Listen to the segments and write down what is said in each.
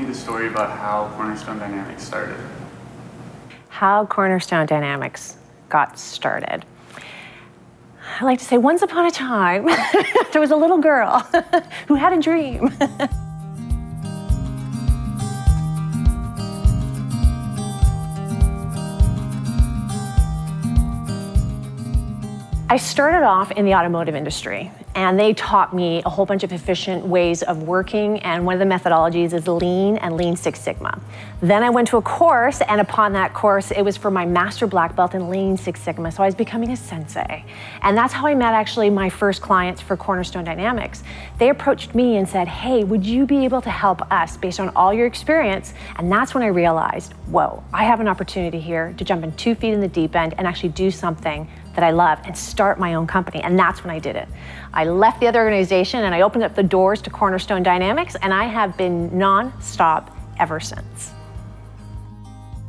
me the story about how CornerStone Dynamics started. How CornerStone Dynamics got started. I like to say, once upon a time, there was a little girl who had a dream. I started off in the automotive industry, and they taught me a whole bunch of efficient ways of working, and one of the methodologies is Lean and Lean Six Sigma. Then I went to a course, and upon that course, it was for my Master Black Belt in Lean Six Sigma, so I was becoming a sensei. And that's how I met actually my first clients for CornerStone Dynamics. They approached me and said, hey, would you be able to help us based on all your experience? And that's when I realized, whoa, I have an opportunity here to jump in 2 feet in the deep end and actually do something that I love and start my own company, and that's when I did it. I left the other organization and I opened up the doors to CornerStone Dynamics, and I have been non-stop ever since.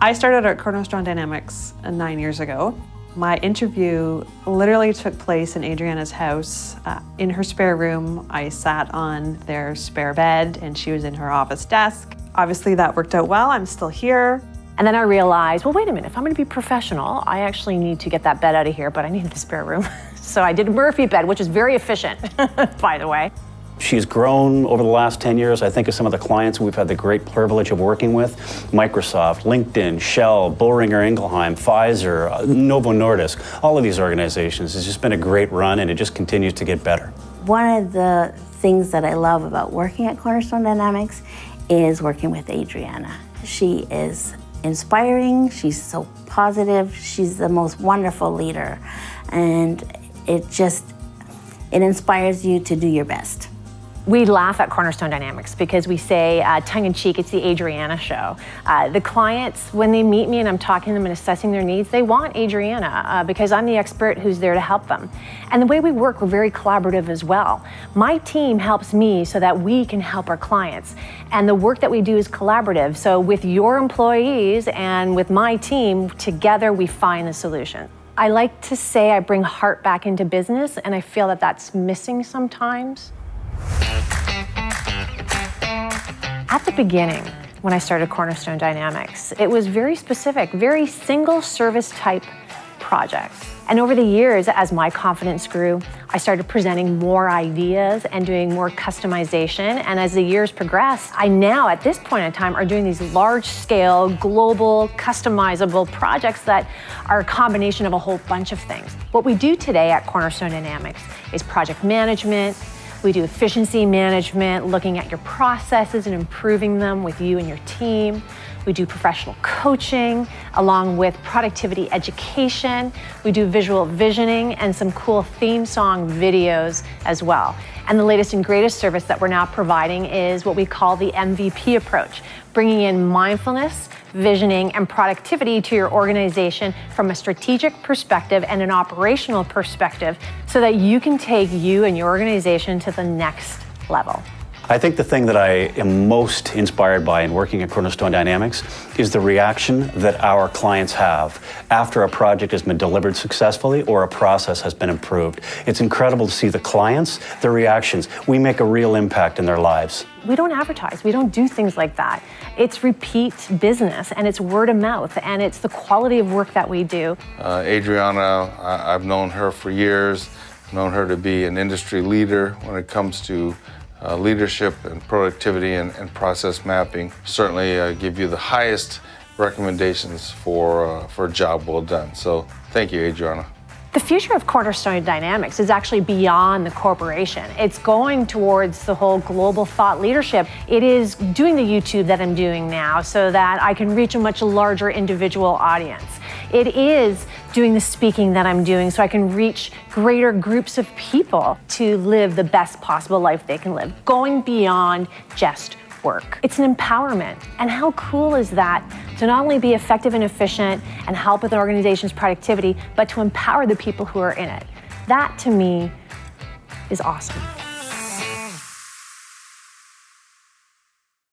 I started at CornerStone Dynamics 9 years ago. My interview literally took place in Adriana's house. In her spare room, I sat on their spare bed and she was in her office desk. Obviously that worked out well, I'm still here. And then I realized, well, wait a minute, if I'm gonna be professional, I actually need to get that bed out of here, but I need the spare room. So I did a Murphy bed, which is very efficient, by the way. She's grown over the last 10 years. I think of some of the clients we've had the great privilege of working with: Microsoft, LinkedIn, Shell, Boehringer Ingelheim, Pfizer, Novo Nordisk. All of these organizations. It's just been a great run, and it just continues to get better. One of the things that I love about working at CornerStone Dynamics is working with Adriana. She is inspiring, she's so positive, she's the most wonderful leader, and it inspires you to do your best. We laugh at CornerStone Dynamics because we say, tongue-in-cheek, it's the Adriana show. The clients, when they meet me and I'm talking to them and assessing their needs, they want Adriana because I'm the expert who's there to help them. And the way we work, we're very collaborative as well. My team helps me so that we can help our clients. And the work that we do is collaborative. So with your employees and with my team, together we find the solution. I like to say I bring heart back into business, and I feel that that's missing sometimes. At the beginning, when I started CornerStone Dynamics, it was very specific, very single service type projects. And over the years, as my confidence grew, I started presenting more ideas and doing more customization. And as the years progressed, I now, at this point in time, are doing these large-scale, global, customizable projects that are a combination of a whole bunch of things. What we do today at CornerStone Dynamics is project management. We do efficiency management, looking at your processes and improving them with you and your team. We do professional coaching, along with productivity education. We do visual visioning and some cool theme song videos as well. And the latest and greatest service that we're now providing is what we call the MVP approach, bringing in mindfulness, visioning, and productivity to your organization from a strategic perspective and an operational perspective so that you can take you and your organization to the next level. I think the thing that I am most inspired by in working at CornerStone Dynamics is the reaction that our clients have after a project has been delivered successfully or a process has been improved. It's incredible to see the clients, their reactions. We make a real impact in their lives. We don't advertise, we don't do things like that. It's repeat business, and it's word of mouth, and it's the quality of work that we do. Adriana, I've known her for years, known her to be an industry leader when it comes to leadership and productivity and process mapping. Certainly give you the highest recommendations for a job well done. So thank you, Adriana. The future of CornerStone Dynamics is actually beyond the corporation. It's going towards the whole global thought leadership. It is doing the YouTube that I'm doing now so that I can reach a much larger individual audience. It is doing the speaking that I'm doing so I can reach greater groups of people to live the best possible life they can live, going beyond just work. It's an empowerment. And how cool is that to not only be effective and efficient and help with an organization's productivity, but to empower the people who are in it. That, to me, is awesome.